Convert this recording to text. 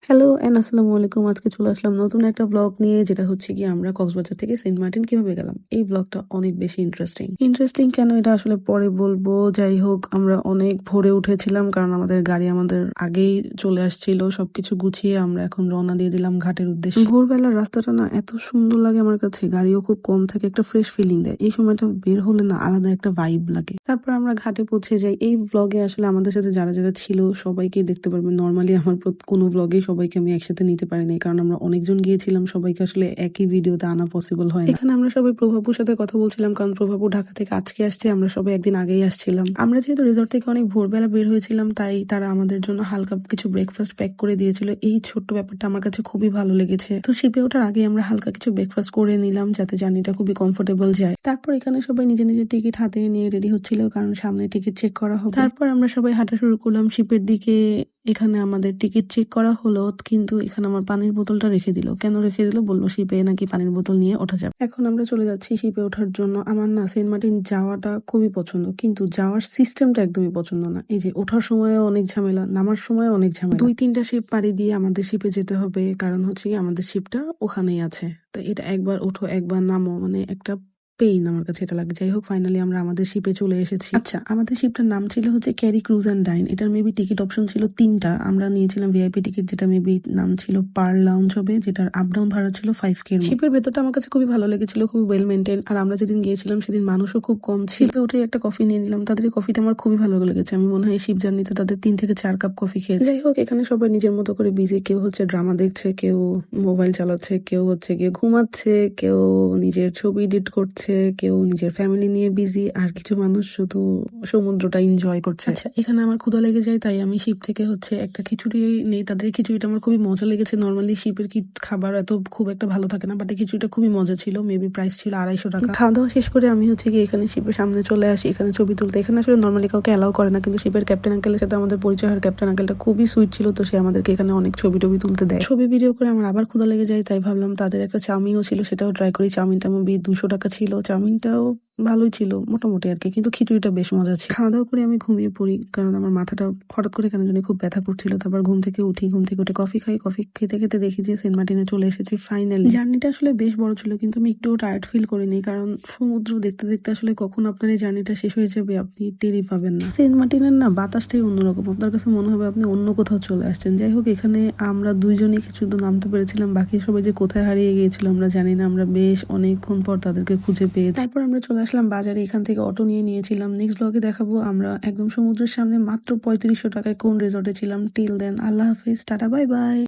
Hello and আসসালামু আলাইকুম। আজকে চলে আসলাম নতুন একটা ব্লগ নিয়ে, যেটা হচ্ছে কি আমরা কক্সবাজার থেকে সেন্ট মার্টিন কিভাবে গেলাম। এই ব্লগটা অনেক বেশি ইন্টারেস্টিং কেন এটা আসলে পরে বলবো। যাই হোক, আমরা অনেক ভোরে উঠেছিলাম কারণ আমাদের গাড়ি আমাদের আগেই চলে আসছিল। সবকিছু গুছিয়ে আমরা এখন রওনা দিয়ে দিলাম ঘাটের উদ্দেশ্যে। ভোরবেলার রাস্তাটা না এত সুন্দর লাগে আমার কাছে, গাড়িও খুব কম থাকে, একটা ফ্রেশ ফিলিং দেয়। এই সময়টা বের হলে না আলাদা একটা ভাইব লাগে। তারপর আমরা ঘাটে পৌঁছে যাই। এই ব্লগে আসলে আমাদের সাথে যারা যারা ছিল সবাইকে দেখতে পারবেন। নর্মালি আমার কোনো ব্লগে সবাইকে আমি একসাথে নিতে পারিনি, কারণ আমরা অনেকজন গিয়েছিলাম, সবাইকে আসলে একই ভিডিওতে আনা পসিবল হয় না। এখানে আমরা সবাই প্রভাপুর সাথে কথা বলছিলাম, কারণ প্রভাপু ঢাকা থেকে আজকে আসছে, আমরা সবাই একদিন আগেই আসছিলাম। আমরা যেহেতু রিসর্ট থেকে অনেক ভোরবেলা বের হয়েছিলাম, তাই তারা আমাদের জন্য হালকা কিছু ব্রেকফাস্ট প্যাক করে দিয়েছিল। এই ছোট্ট ব্যাপারটা আমার কাছে খুবই ভালো লেগেছে। তো শিপে ওঠার আগে আমরা হালকা কিছু ব্রেকফাস্ট করে নিলাম, যাতে জার্নিটা খুবই কমফোর্টেবল যায়। তারপর এখানে সবাই নিজের নিজের টিকিট হাতে নিয়ে রেডি হচ্ছিল, কারণ সামনে টিকিট চেক করা হবে। তারপর আমরা সবাই হাঁটা শুরু করলাম শিপের দিকে। এখানে আমাদের টিকিট চেক করা হলো, কিন্তু এখানে আমার পানির বোতলটা রেখে দিল। কেন রেখে দিল? বললো শিপে নাকি পানির বোতল নিয়ে ওঠা যাবে। এখন আমরা চলে যাচ্ছি শিপে ওঠার জন্য। আমার না সেন্ট মার্টিন যাওয়াটা খুবই পছন্দ, কিন্তু যাওয়ার সিস্টেমটা একদমই পছন্দ না। এই যে ওঠার সময়ও অনেক ঝামেলা, নামার সময় অনেক ঝামেলা। 2-3টা শিপ পাড়ি দিয়ে আমাদের শিপে যেতে হবে, কারণ হচ্ছে আমাদের শিপটা ওখানেই আছে। তো এটা একবার ওঠো একবার নামো, মানে একটা পেইন আমার কাছে এটা লাগে। যাই হোক, ফাইনালি আমরা আমাদের শিপে চলে এসেছি। আচ্ছা, আমাদের শিপটার নাম ছিল হচ্ছে ক্যারি ক্রুজ অ্যান্ড ডাইন। এটার মেবি টিকিট অপশন ছিল 3টা। আমরা নিয়েছিলাম ভিআইপি টিকিট, যেটা মেবি নাম ছিল পার্ল লাউঞ্জ হবে, যেটার আপ ডাউন ভাড়া ছিল 5K। শিপের ভেতরটা আমার কাছে খুবই ভালো লেগেছিল, খুব ওয়েল মেনটেন। আর আমরা যেদিন গিয়েছিলাম সেদিন মানুষও খুব কম ছিল। শিপে উঠে একটা কফি নিয়ে নিলাম, তাদের কফিটা আমার খুবই ভালো লেগেছে। আমি মনে হয় শিপ জার্নিতে তাদের 3 থেকে 4 কাপ কফি খেয়েছি। যাই হোক, এখানে সবাই নিজের মতো করে বিজি। কেউ হচ্ছে ড্রামা দেখছে, কেউ মোবাইল চালাচ্ছে, কেউ হচ্ছে গিয়ে ঘুমাচ্ছে, কেউ নিজের ছবি এডিট করছে, কেউ নিজের ফ্যামিলি নিয়ে বিজি, আর কিছু মানুষ শুধু সমুদ্রটা এনজয় করছে। আচ্ছা, এখানে আমার ক্ষুধা লেগে যায়, তাই আমি শিপ থেকে হচ্ছে একটা খিচুড়ি নেই। তাদের এই খিচুড়িটা আমার খুবই মজা লেগেছে। নর্মালি শিপের কি খাবার এত খুব একটা ভালো থাকে না, বাট এই খিচুড়িটা খুবই মজা ছিল। মেবি প্রাইস ছিল 250 টাকা। খাওয়া দাওয়া শেষ করে আমি হচ্ছে কি এখানে শিপের সামনে চলে আসি, এখানে ছবি তুলতে। এখানে আসলে নর্মালি কাউকে অ্যালাউ করে না, কিন্তু শিপের ক্যাপ্টেন আঙ্কেলের সাথে আমাদের পরিচয় হয়। ক্যাপ্টেন আঙ্কেলটা খুবই সুইট ছিল, তো সে আমাদেরকে এখানে অনেক ছবি টবি তুলতে দেয়। ছবি ভিডিও করে আমার আবার ক্ষুধা লেগে যায়, তাই ভাবলাম তাদের একটা চাউমিনও ছিল, সেটাও ট্রাই করি। চাউমিনটা মেবি 200 টাকা ছিল। চাউমিনটাও ভালোই ছিল মোটামুটি আর কি, কিন্তু খিচুড়িটা বেশ মজা ছিল। খাওয়া দাওয়া করে আমি ঘুমিয়ে পড়ি, কারণ আমার মাথাটা হঠাৎ করে কেন জানি খুব ব্যথা করছিল। তারপর ঘুম থেকে উঠে কফি খাই। কফি খেতে খেতে দেখি যে সেন্ট মার্টিনে চলে এসেছি ফাইনালি। জার্নিটা আসলে বেশ বড় ছিল, কিন্তু আমি একটুও টায়ার্ড ফিল করিনি, কারণ সমুদ্র দেখতে দেখতে আসলে কখন আপনার এই জার্নিটা শেষ হয়ে যাবে আপনি টেরই পাবেন না। সেন্ট মার্টিনের না বাতাসটাই অন্যরকম, আপনার কাছে মনে হবে আপনি অন্য কোথাও চলে আসছেন। যাই হোক, এখানে আমরা 2জনই শুধু নামতে পেরেছিলাম, বাকি সবাই যে কোথায় হারিয়ে গিয়েছিল আমরা জানি না। আমরা বেশ অনেকক্ষণ পর তাদেরকে খুঁজে পেয়েছি। তারপর আমরা চলে আসলাম বাজারে। এখান থেকে অটো নিয়েছিলাম। নেক্সট ব্লগে দেখাবো আমরা একদম সমুদ্রের সামনে মাত্র 3500 টাকায় কোন রিসর্টে ছিলাম। টিল দেন, আল্লাহ হাফিজ, টাটা, বাই বাই।